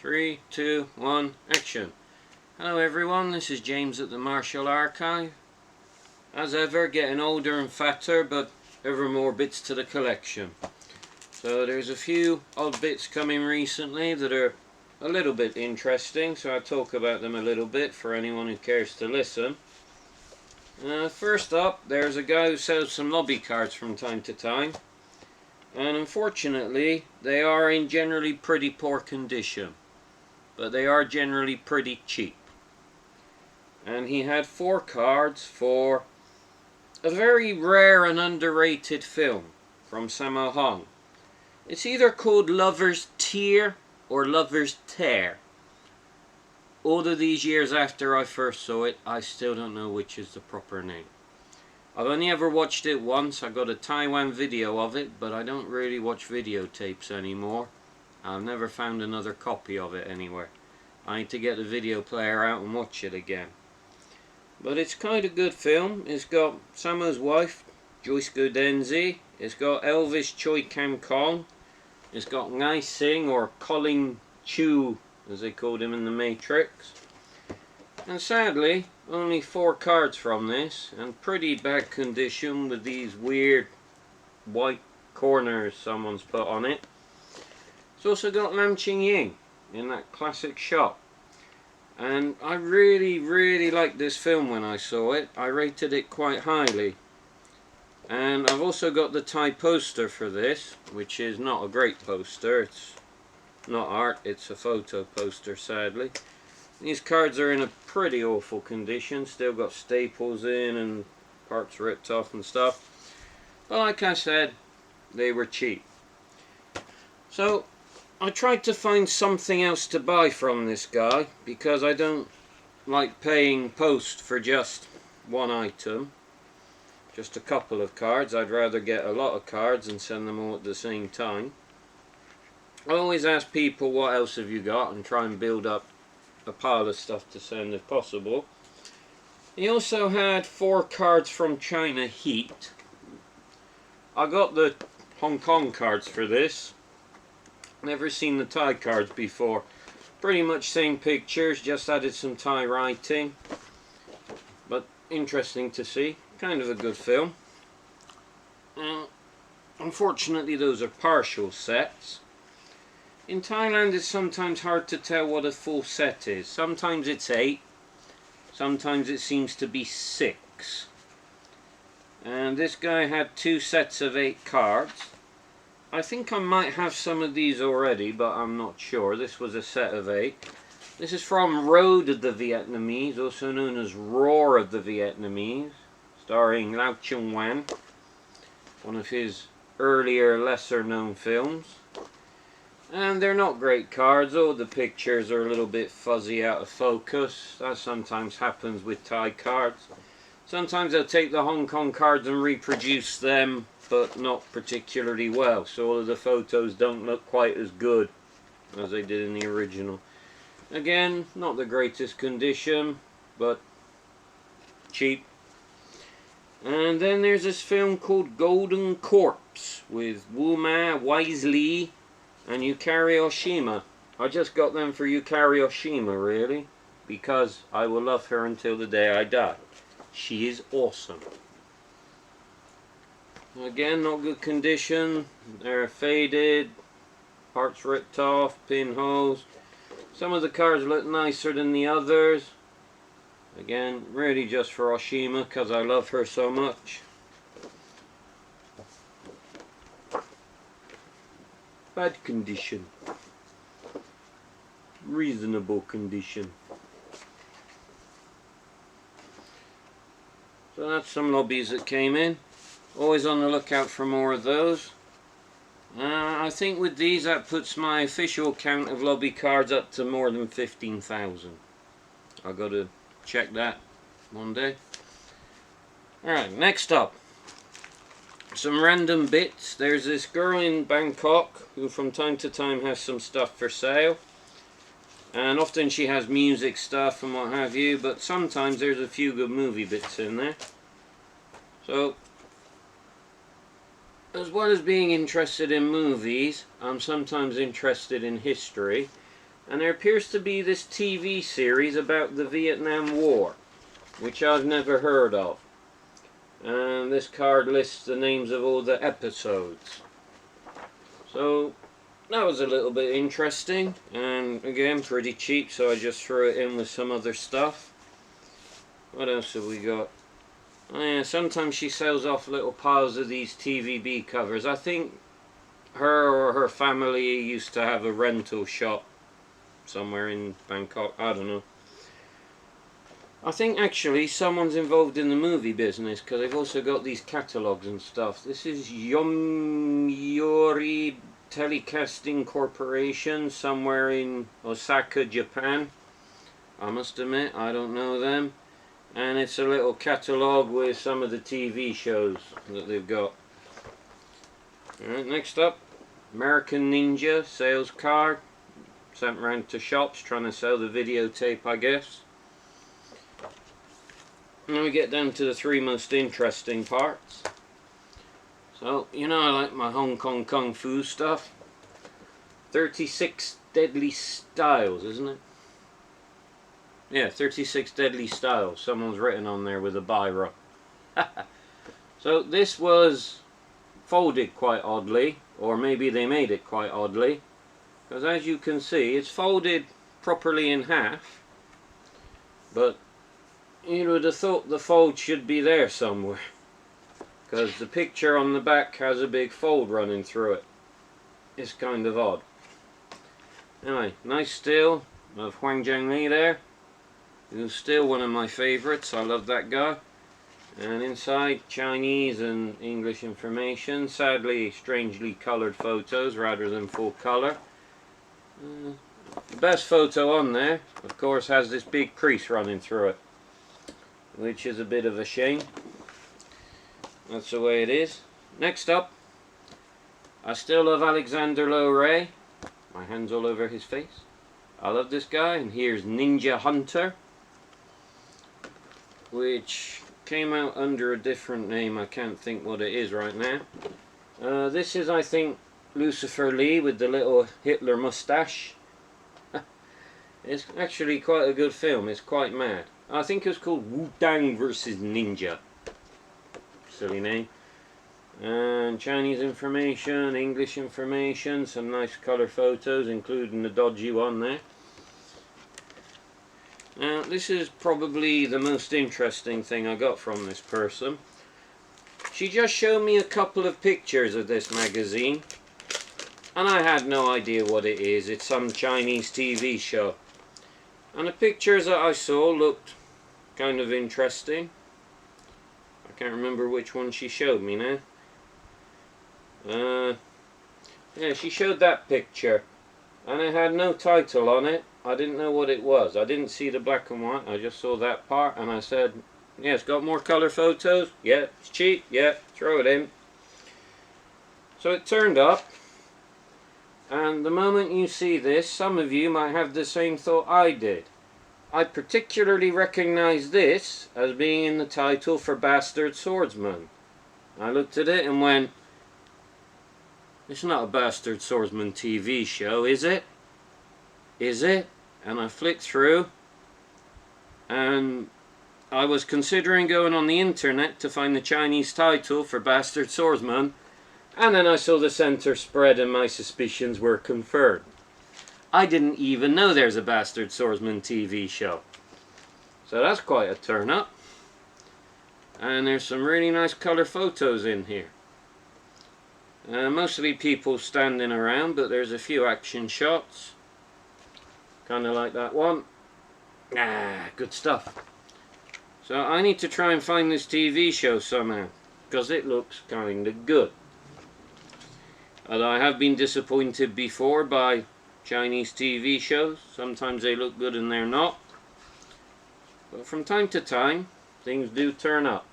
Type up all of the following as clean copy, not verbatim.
3, 2, 1, action. Hello everyone, this is James at the Martial Archive. As ever, getting older and fatter, but ever more bits to the collection. So there's a few odd bits coming recently that are a little bit interesting, so I'll talk about them a little bit for anyone who cares to listen. First up, there's a guy who sells some lobby cards from time to time. And unfortunately, they are in generally pretty poor condition. But they are generally pretty cheap. And he had 4 cards for a very rare and underrated film from Sammo Hung. It's either called Lover's Tear or Lover's Tear. All of these years after I first saw it, I still don't know which is the proper name. I've only ever watched it once. I got a Taiwan video of it, but I don't really watch videotapes anymore. I've never found another copy of it anywhere. I need to get the video player out and watch it again. But it's kind of good film. It's got Sammo's wife, Joyce Godenzi. It's got Elvis Choi Kam Kong. It's got Ngai Sing, or Colin Chu, as they called him in The Matrix. And sadly, only 4 cards from this, and pretty bad condition with these weird white corners someone's put on it. It's also got Lam Ching Ying in that classic shot. And I really liked this film when I saw it. I rated it quite highly. And I've also got the Thai poster for this, which is not a great poster. It's not art, it's a photo poster, sadly. These cards are in a pretty awful condition. Still got staples in and parts ripped off and stuff. But like I said, they were cheap. So I tried to find something else to buy from this guy, because I don't like paying post for just one item. Just a couple of cards. I'd rather get a lot of cards and send them all at the same time. I always ask people, what else have you got, and try and build up a pile of stuff to send if possible. He also had 4 cards from China Heat. I got the Hong Kong cards for this. Never seen the Thai cards before. Pretty much same pictures, just added some Thai writing. But interesting to see. Kind of a good film. Unfortunately, those are partial sets. In Thailand, it's sometimes hard to tell what a full set is. Sometimes it's 8. Sometimes it seems to be 6. And this guy had 2 sets of 8 cards. I think I might have some of these already, but I'm not sure. This was a set of 8. This is from Road of the Vietnamese, also known as Roar of the Vietnamese, starring Lau Chung Wan, one of his earlier, lesser known films. And they're not great cards. All the pictures are a little bit fuzzy, out of focus. That sometimes happens with Thai cards. Sometimes they'll take the Hong Kong cards and reproduce them, but not particularly well. So all of the photos don't look quite as good as they did in the original. Again, not the greatest condition, but cheap. And then there's this film called Golden Corpse with Wu Ma, Wise Lee, and Yukari Oshima. I just got them for Yukari Oshima, really, because I will love her until the day I die. She is awesome. Again, not good condition. They're faded, parts ripped off, pinholes. Some of the cards look nicer than the others. Again, really just for Oshima, because I love her so much. Bad condition. Reasonable condition. So that's some lobbies that came in. Always on the lookout for more of those. I think with these that puts my official count of lobby cards up to more than 15,000. I've got to check that one day. Alright, next up. Some random bits. There's this girl in Bangkok who from time to time has some stuff for sale. And often she has music stuff and what have you, but sometimes there's a few good movie bits in there. So, as well as being interested in movies, I'm sometimes interested in history. And there appears to be this TV series about the Vietnam War, which I've never heard of. And this card lists the names of all the episodes. So that was a little bit interesting, and again pretty cheap, so I just threw it in with some other stuff. What else have we got? Oh yeah, sometimes she sells off little piles of these TVB covers. I think her or her family used to have a rental shop somewhere in Bangkok, I don't know. I think actually someone's involved in the movie business, because they've also got these catalogues and stuff. This is Yomiuri Telecasting Corporation, somewhere in Osaka, Japan. I must admit, I don't know them. And it's a little catalogue with some of the TV shows that they've got. Alright, next up, American Ninja sales card. Sent round to shops trying to sell the videotape, I guess. Now we get down to the three most interesting parts. So, you know I like my Hong Kong Kung Fu stuff. 36 Deadly Styles, isn't it? Yeah, 36 Deadly Styles. Someone's written on there with a biro. So this was folded quite oddly, or maybe they made it quite oddly, because as you can see it's folded properly in half, but you would have thought the fold should be there somewhere, because the picture on the back has a big fold running through it. It's kind of odd. Anyway, nice still of Huang Jiangli there, who's still one of my favourites. I love that guy. And inside, Chinese and English information. Sadly, strangely coloured photos rather than full colour. The best photo on there, of course, has this big crease running through it, which is a bit of a shame. That's the way it is. Next up, I still love Alexander Low Ray. My hand's all over his face. I love this guy. And here's Ninja Hunter, which came out under a different name. I can't think what it is right now. This is, I think, Lucifer Lee with the little Hitler mustache. It's actually quite a good film. It's quite mad. I think it was called Wu-Tang vs. Ninja. Silly name. And Chinese information, English information, some nice colour photos, including the dodgy one there. Now, this is probably the most interesting thing I got from this person. She just showed me a couple of pictures of this magazine, and I had no idea what it is. It's some Chinese TV show. And the pictures that I saw looked kind of interesting. I can't remember which one she showed me now. Yeah, she showed that picture, and it had no title on it. I didn't know what it was. I didn't see the black and white. I just saw that part, and I said, yeah, it's got more colour photos. Yeah, it's cheap. Yeah, throw it in. So it turned up, and the moment you see this, some of you might have the same thought I did. I particularly recognise this as being in the title for Bastard Swordsman. I looked at it and went, it's not a Bastard Swordsman TV show, is it? Is it? And I flicked through, and I was considering going on the internet to find the Chinese title for Bastard Swordsman, and then I saw the centre spread and my suspicions were confirmed. I didn't even know there's a Bastard Swordsman TV show. So that's quite a turn up. And there's some really nice colour photos in here. Mostly people standing around, but there's a few action shots. Kind of like that one. Good stuff. So I need to try and find this TV show somehow, because it looks kind of good. Although I have been disappointed before by Chinese TV shows. Sometimes they look good and they're not. But from time to time, things do turn up.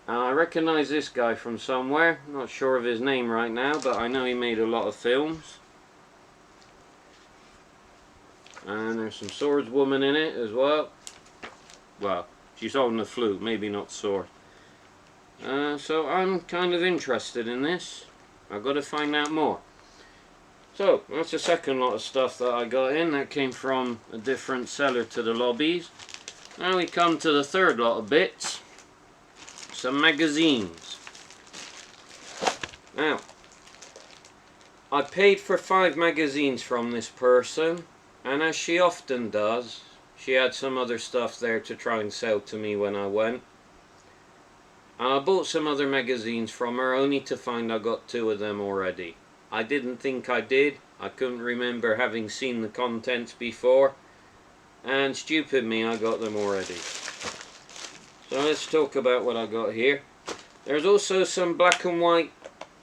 I recognise this guy from somewhere. Not sure of his name right now, but I know he made a lot of films. And there's some swordswoman in it as well. Well, she's holding a flute, maybe not sword. So I'm kind of interested in this. I've got to find out more. So, that's the second lot of stuff that I got in. That came from a different seller to the lobbies. Now we come to the third lot of bits. Some magazines. Now, I paid for 5 magazines from this person, and as she often does, she had some other stuff there to try and sell to me when I went. And I bought some other magazines from her, only to find I got 2 of them already. I didn't think I did. I couldn't remember having seen the contents before. And stupid me, I got them already. So let's talk about what I got here. There's also some black and white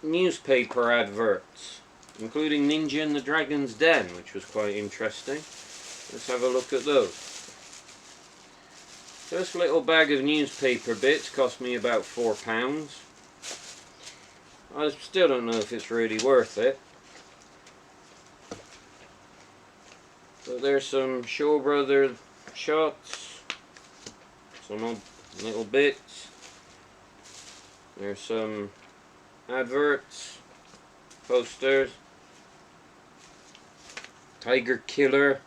newspaper adverts, including Ninja and the Dragon's Den, which was quite interesting. Let's have a look at those. This little bag of newspaper bits cost me about £4. I still don't know if it's really worth it. But there's some Shaw Brothers shots, some odd little bits. There's some adverts, posters, Tiger Killer,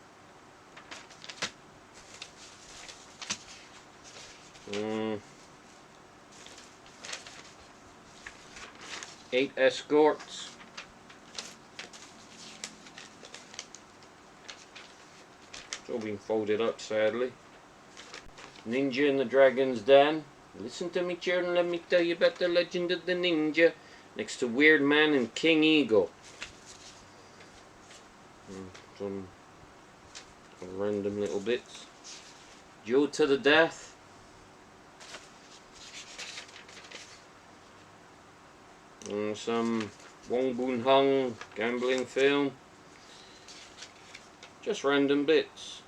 8 escorts, it's all been folded up sadly. Ninja in the Dragon's Den. Listen to me, children, let me tell you about the legend of the ninja. Next to Weird Man and King Eagle. Some random little bits. Duel to the Death. And some Wong Boon Hung gambling film. Just random bits.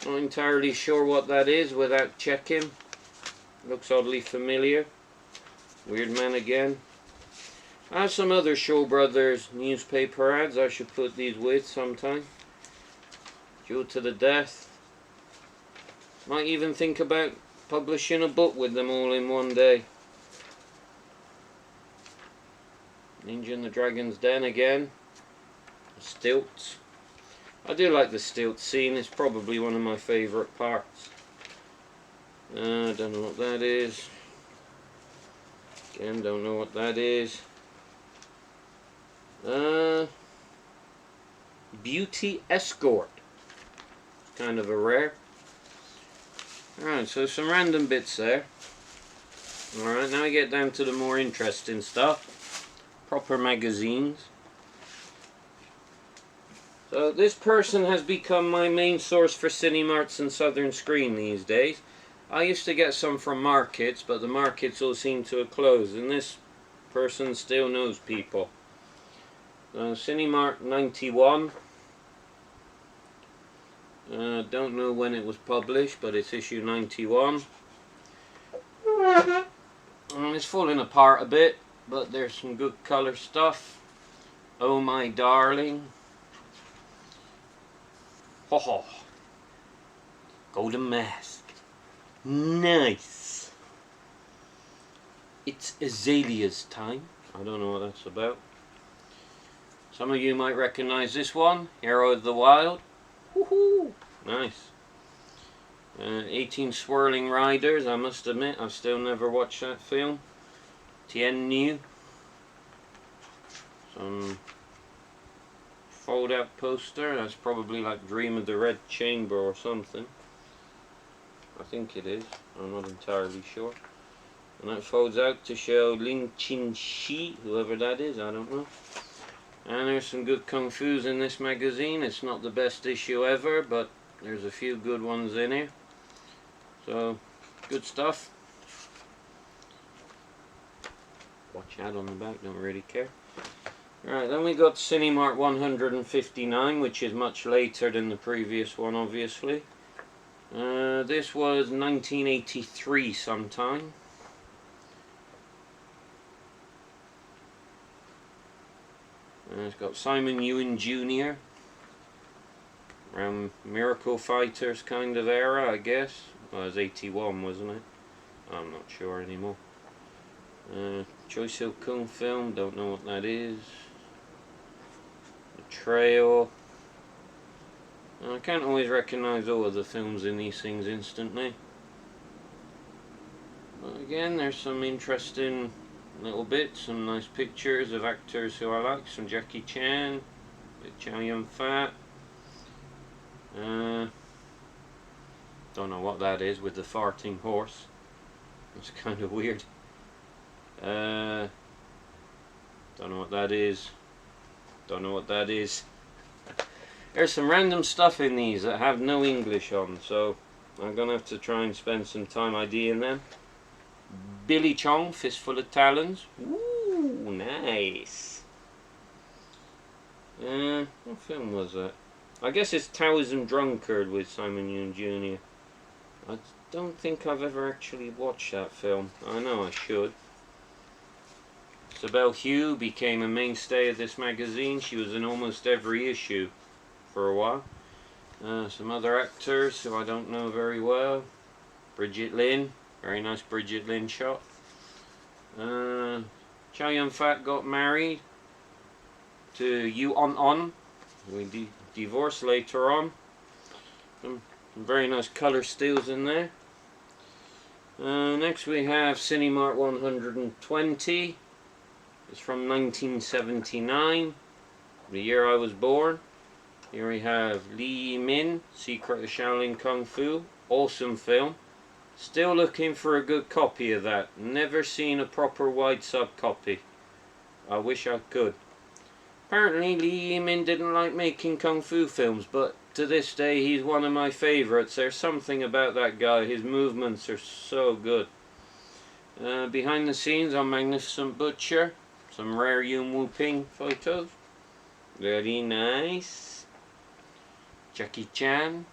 Not entirely sure what that is without checking. Looks oddly familiar. Weird Man again. I have some other Shaw Brothers newspaper ads I should put these with sometime. Duel to the Death. Might even think about publishing a book with them all in one day. Ninja and the Dragon's Den again. Stilts. I do like the stilt scene, it's probably one of my favourite parts. I don't know what that is. Again, don't know what that is. Beauty Escort. It's kind of a rare. Alright, so some random bits there. Alright, now we get down to the more interesting stuff. Proper magazines. So this person has become my main source for Cinemarts and Southern Screen these days. I used to get some from markets, but the markets all seem to have closed, and this person still knows people. Cinemart 91. Don't know when it was published, but it's issue 91. It's falling apart a bit, but there's some good colour stuff. Oh My Darling. Ho ho. Golden Mask. Nice. It's Azalea's time. I don't know what that's about. Some of you might recognize this one. Hero of the Wild. Woohoo! Nice. 18 Swirling Riders. I must admit, I've still never watched that film. Tien New. Some fold out poster. That's probably like Dream of the Red Chamber or something. I think it is. I'm not entirely sure. And that folds out to show Lin Chin Shi, whoever that is, I don't know. And there's some good kung fu's in this magazine. It's not the best issue ever, but there's a few good ones in here. So, good stuff. Watch out on the back, don't really care. Alright, then we got Cinemart 159, which is much later than the previous one, obviously. This was 1983 sometime. It's got Simon Ewan Jr. around Miracle Fighters kind of era, I guess. Well, it was 81, wasn't it? I'm not sure anymore. Choi Sil-kung film, don't know what that is. Betrayal. I can't always recognise all of the films in these things instantly. But again, there's some interesting little bits, some nice pictures of actors who I like, some Jackie Chan, Chow Yun-fat. Don't know what that is with the farting horse. It's kind of weird. Don't know what that is. Don't know what that is. There's some random stuff in these that have no English on, so I'm gonna have to try and spend some time IDing them. Billy Chong, Fistful of Talons. Ooh, nice. What film was that? I guess it's Taoism Drunkard with Simon Yeun Jr. I don't think I've ever actually watched that film. I know I should. Isabel Hugh became a mainstay of this magazine. She was in almost every issue for a while. Some other actors who I don't know very well. Bridget Lin. Very nice Bridget Lin shot. Chow Yun-fat got married to Yu On. We divorced later on. Some very nice colour steals in there. Next we have Cinemark 120. It's from 1979, the year I was born. Here we have Li Min, Secret of Shaolin Kung Fu. Awesome film. Still looking for a good copy of that. Never seen a proper wide sub copy. I wish I could. Apparently Li Min didn't like making Kung Fu films, but to this day he's one of my favourites. There's something about that guy. His movements are so good. Behind the scenes on Magnificent Butcher. Some rare Yuen Wu-ping photos. Very nice. Jackie Chan.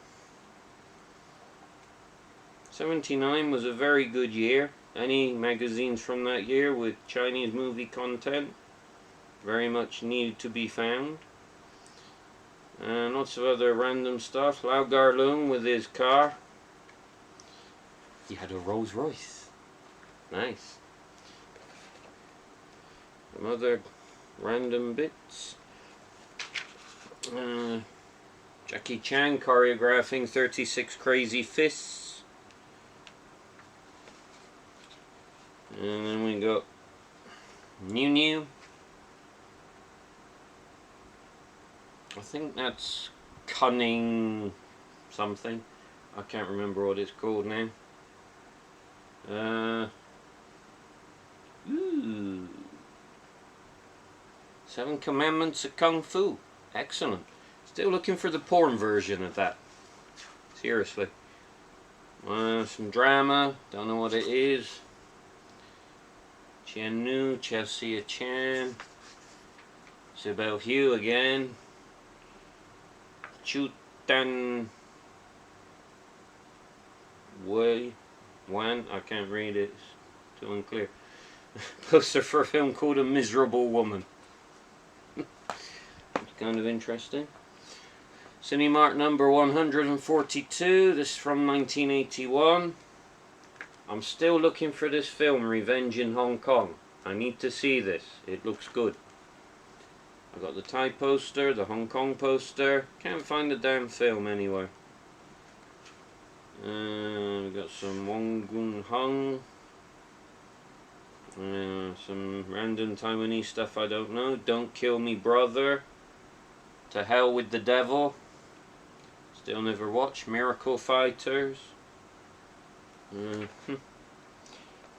79 was a very good year. Any magazines from that year with Chinese movie content very much needed to be found. And lots of other random stuff. Lau Gar-lung with his car. He had a Rolls Royce. Nice. Some other random bits. Jackie Chan choreographing 36 Crazy Fists. And then we got New. I think that's Cunning something. I can't remember what it's called now. Ooh. 7 Commandments of Kung Fu. Excellent. Still looking for the porn version of that. Seriously. Some drama. Don't know what it is. Chen Nu, Chelsea Chan. Isabel Hugh again. Chu Tan Wei Wan. I can't read it. It's too unclear. Poster for a film called A Miserable Woman. It's kind of interesting. Cinemark number 142. This is from 1981. I'm still looking for this film, Revenge in Hong Kong. I need to see this. It looks good. I got the Thai poster, the Hong Kong poster. Can't find the damn film anywhere. We got some Wong Gun Hung. Some random Taiwanese stuff I don't know. Don't Kill Me Brother. To Hell with the Devil. Still never watched. Miracle Fighters.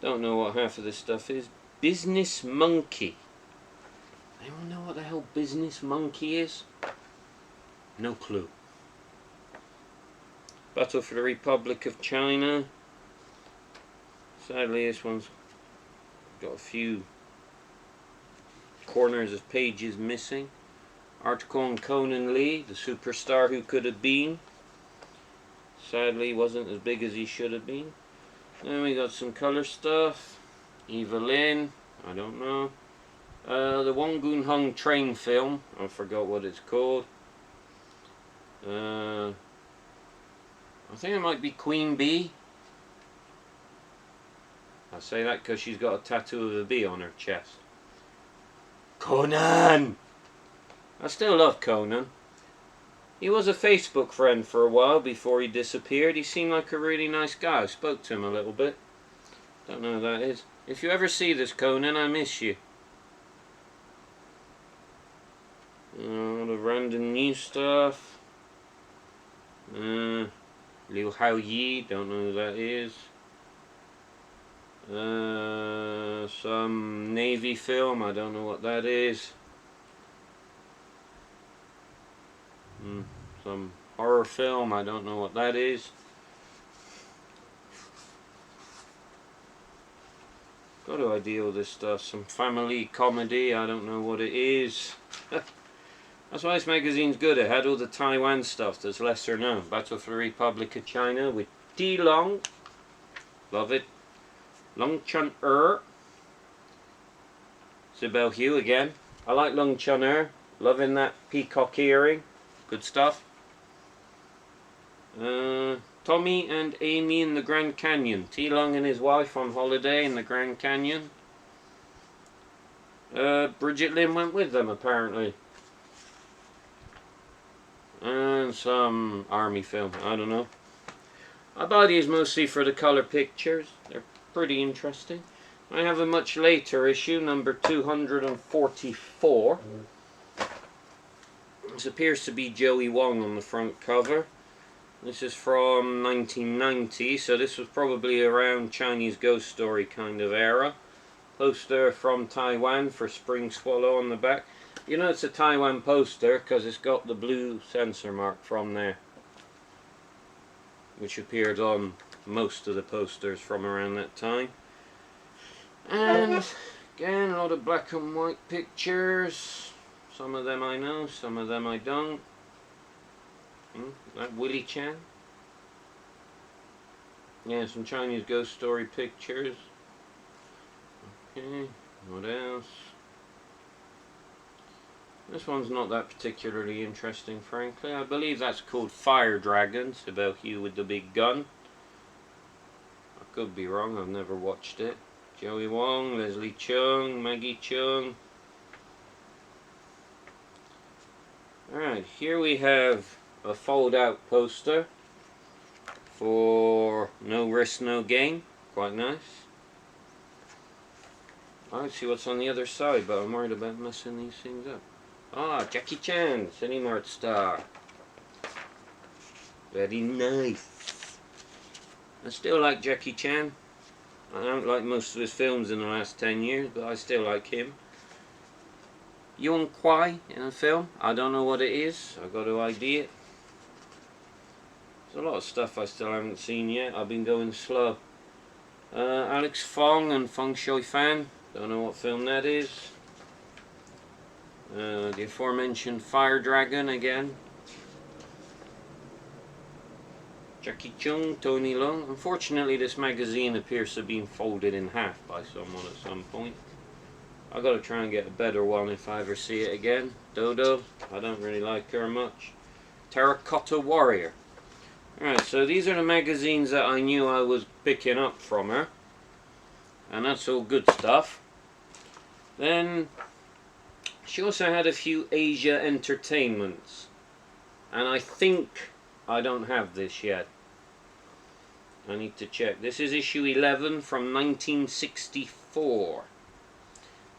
Don't know what half of this stuff is. Business Monkey. Anyone know what the hell Business Monkey is? No clue. Battle for the Republic of China. Sadly this one's got a few corners of pages missing. Article on Conan Lee, the superstar who could have been. Sadly wasn't as big as he should have been. Then we got some color stuff. Evelyn, I don't know. The Wong Gun Hung train film, I forgot what it's called. I think it might be Queen Bee. I say that because she's got a tattoo of a bee on her chest. Conan! I still love Conan. He was a Facebook friend for a while before he disappeared. He seemed like a really nice guy. I spoke to him a little bit. Don't know who that is. If you ever see this, Conan, I miss you. All the random new stuff. Liu Hao Yi, don't know who that is. Some Navy film, I don't know what that is. Some horror film, I don't know what that is. Got to idea with this stuff. Some family comedy, I don't know what it is. That's why this magazine's good. It had all the Taiwan stuff that's lesser known. Battle for the Republic of China with Ti Long. Love it. Long Chun-er. Sibel Hugh again. I like Long Chun-er. Loving that peacock earring. Good stuff. Tommy and Amy in the Grand Canyon. Ti Long and his wife on holiday in the Grand Canyon. Bridget Lin went with them apparently. And some army film, I don't know. I buy these mostly for the colour pictures. They're pretty interesting. I have a much later issue, number 244. This appears to be Joey Wong on the front cover. This is from 1990, so this was probably around Chinese ghost story kind of era. Poster from Taiwan for Spring Swallow on the back. You know it's a Taiwan poster because it's got the blue censor mark from there, which appeared on most of the posters from around that time. And again, a lot of black and white pictures. Some of them I know, some of them I don't. That Willie Chan. Yeah, some Chinese ghost story pictures. Okay, what else? This one's not that particularly interesting, frankly. I believe that's called Fire Dragon. It's about Hugh with the big gun. I could be wrong, I've never watched it. Joey Wong, Leslie Chung, Maggie Chung. Alright, here we have a fold-out poster for No Risk, No Gain. Quite nice. I'd see what's on the other side, but I'm worried about messing these things up. Ah, Jackie Chan, Cinemark star. Very nice. I still like Jackie Chan. I don't like most of his films in the last 10 years, but I still like him. Yun Kwai in a film. I don't know what it is. I've got to ID it. There's a lot of stuff I still haven't seen yet. I've been going slow. Alex Fong and Feng Shui Fan. Don't know what film that is. The aforementioned Fire Dragon again. Jackie Chung, Tony Leung. Unfortunately, this magazine appears to have been folded in half by someone at some point. I've got to try and get a better one if I ever see it again. Dodo, I don't really like her much. Terracotta Warrior. Alright, so these are the magazines that I knew I was picking up from her. And that's all good stuff. Then she also had a few Asia Entertainments. And I think I don't have this yet. I need to check. This is issue 11 from 1964.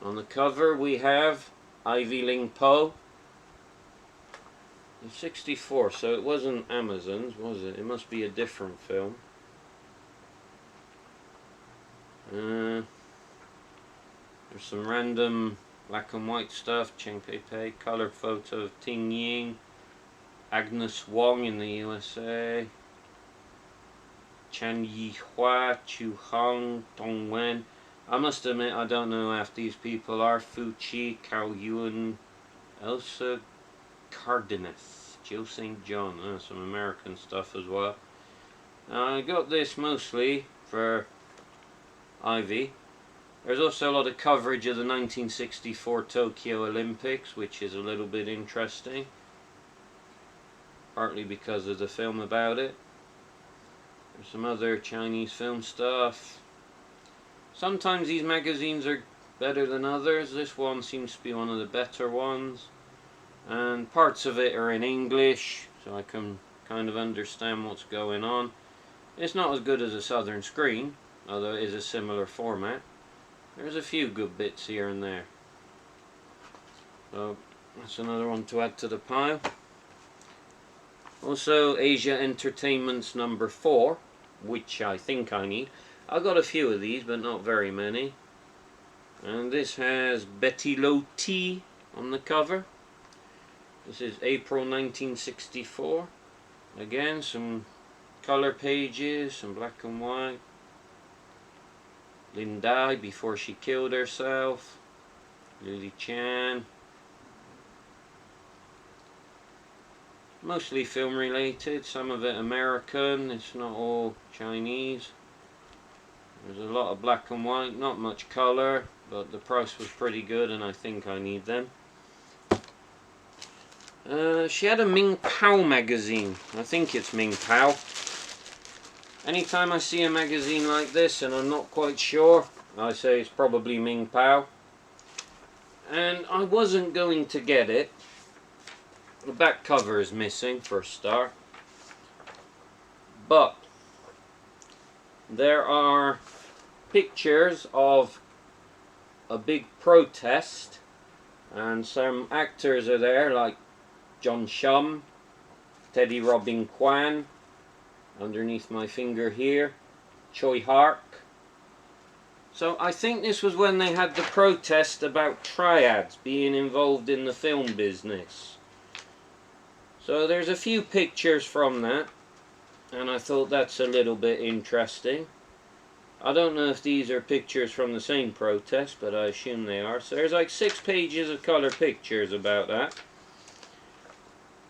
On the cover we have Ivy Ling Po. 64, so it wasn't Amazon's, was it? It must be a different film. There's some random black and white stuff. Cheng Pei Pei, color photo of Ting Ying, Agnes Wong in the USA, Chan Yihua, Chu Hong, Dong Wen. I must admit I don't know half these people are. Fu Chi, Cao Yuan, Elsa Cardenas, Joe St. John. Some American stuff as well. I got this mostly for Ivy. There's also a lot of coverage of the 1964 Tokyo Olympics, which is a little bit interesting. Partly because of the film about it. There's some other Chinese film stuff. Sometimes these magazines are better than others. This one seems to be one of the better ones, and parts of it are in English, so I can kind of understand what's going on. It's not as good as a Southern Screen, although it is a similar format. There's a few good bits here and there. So that's another one to add to the pile. Also, Asia Entertainment's number 4, which I think I need. I got a few of these, but not very many. And this has Betty Low T on the cover. This is April 1964. Again, some color pages, some black and white. Lin Dai before she killed herself. Lily Chan. Mostly film related, some of it American, it's not all Chinese. There's a lot of black and white, not much colour, but the price was pretty good and I think I need them. She had a Ming Pao magazine. I think it's Ming Pao. Anytime I see a magazine like this and I'm not quite sure, I say it's probably Ming Pao. And I wasn't going to get it. The back cover is missing for a start. But there are pictures of a big protest and some actors are there like John Shum, Teddy Robin Kwan, underneath my finger here, Choi Hark. So I think this was when they had the protest about triads being involved in the film business. So there's a few pictures from that, and I thought that's a little bit interesting. I don't know if these are pictures from the same protest, but I assume they are. So there's like 6 pages of colour pictures about that.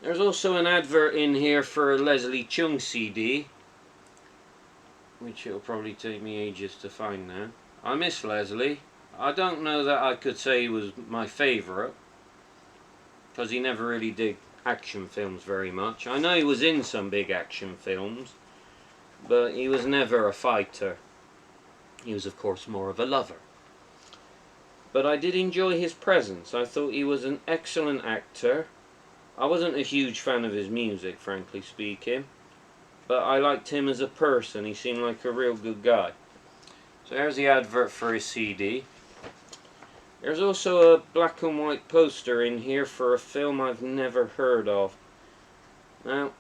There's also an advert in here for a Leslie Chung CD, which it'll probably take me ages to find now. I miss Leslie. I don't know that I could say he was my favourite, because he never really did action films very much. I know he was in some big action films, but he was never a fighter. He was of course more of a lover. But I did enjoy his presence. I thought he was an excellent actor. I wasn't a huge fan of his music, frankly speaking, but I liked him as a person. He seemed like a real good guy. So there's the advert for his CD. There's also a black and white poster in here for a film I've never heard of. Now,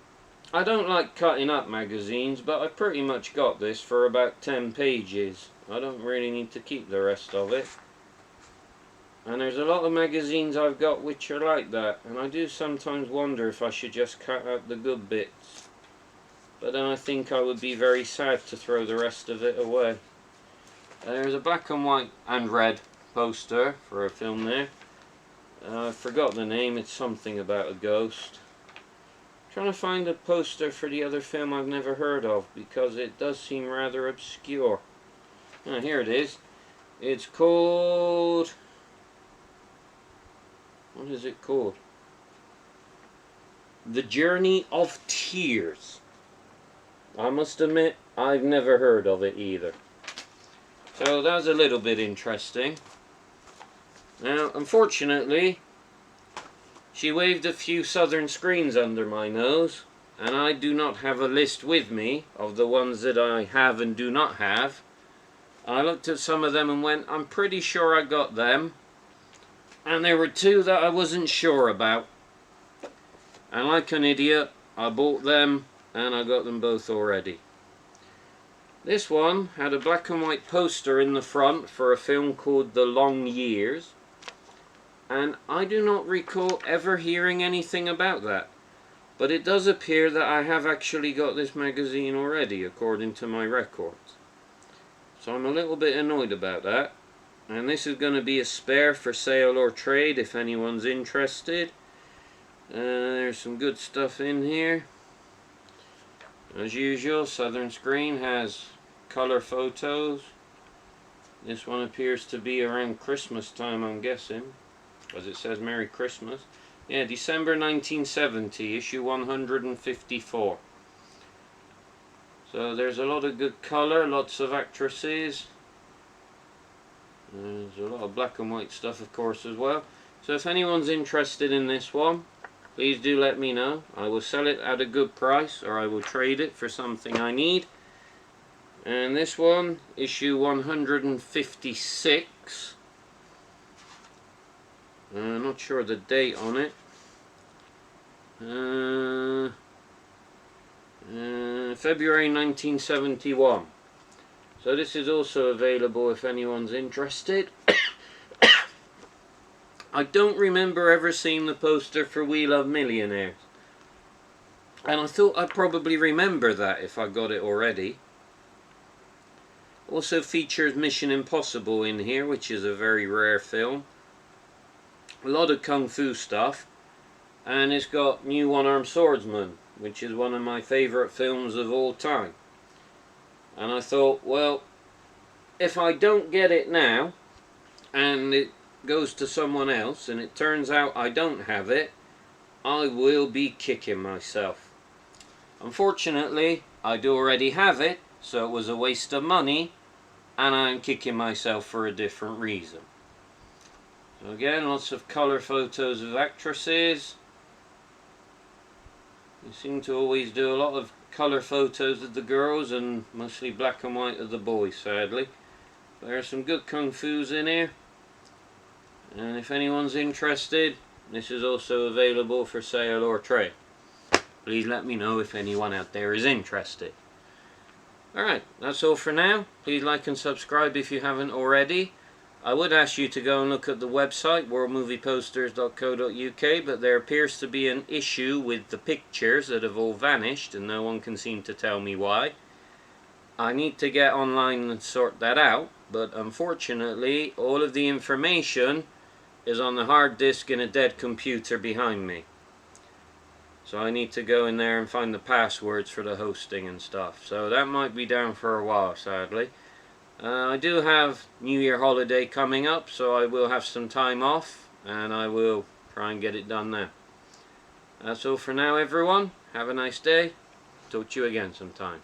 I don't like cutting up magazines, but I pretty much got this for about 10 pages. I don't really need to keep the rest of it. And there's a lot of magazines I've got which are like that, and I do sometimes wonder if I should just cut out the good bits. But then I think I would be very sad to throw the rest of it away. There's a black and white and red poster for a film there. I forgot the name, it's something about a ghost. I'm trying to find a poster for the other film I've never heard of, because it does seem rather obscure. Ah, here it is. It's called... what is it called? The Journey of Tears. I must admit, I've never heard of it either. So that was a little bit interesting. Now, unfortunately, she waved a few Southern Screens under my nose, and I do not have a list with me of the ones that I have and do not have. I looked at some of them and went, I'm pretty sure I got them. And there were 2 that I wasn't sure about. And like an idiot, I bought them and I got them both already. This one had a black and white poster in the front for a film called The Long Years. And I do not recall ever hearing anything about that. But it does appear that I have actually got this magazine already, according to my records. So I'm a little bit annoyed about that. And this is going to be a spare for sale or trade if anyone's interested. There's some good stuff in here. As usual, Southern Screen has color photos. This one appears to be around Christmas time, I'm guessing, as it says Merry Christmas. Yeah, December 1970, issue 154. So there's a lot of good color, lots of actresses. There's a lot of black and white stuff, of course, as well. So if anyone's interested in this one, please do let me know. I will sell it at a good price, or I will trade it for something I need. And this one, issue 156. I'm not sure the date on it. February 1971. So this is also available if anyone's interested. I don't remember ever seeing the poster for We Love Millionaires. And I thought I'd probably remember that if I got it already. Also features Mission Impossible in here, which is a very rare film. A lot of Kung Fu stuff. And it's got New One-Armed Swordsman, which is one of my favourite films of all time. And I thought, well, if I don't get it now, and it goes to someone else, and it turns out I don't have it, I will be kicking myself. Unfortunately, I do already have it, so it was a waste of money, and I'm kicking myself for a different reason. So again, lots of colour photos of actresses. They seem to always do a lot of colour photos of the girls and mostly black and white of the boys, sadly. But there are some good Kung Fu's in here. And if anyone's interested, this is also available for sale or trade. Please let me know if anyone out there is interested. Alright, that's all for now. Please like and subscribe if you haven't already. I would ask you to go and look at the website, worldmovieposters.co.uk, but there appears to be an issue with the pictures that have all vanished, and no one can seem to tell me why. I need to get online and sort that out, but unfortunately, all of the information is on the hard disk in a dead computer behind me. So I need to go in there and find the passwords for the hosting and stuff. So that might be down for a while, sadly. I do have New Year holiday coming up, so I will have some time off, and I will try and get it done then. That's all for now, everyone. Have a nice day. Talk to you again sometime.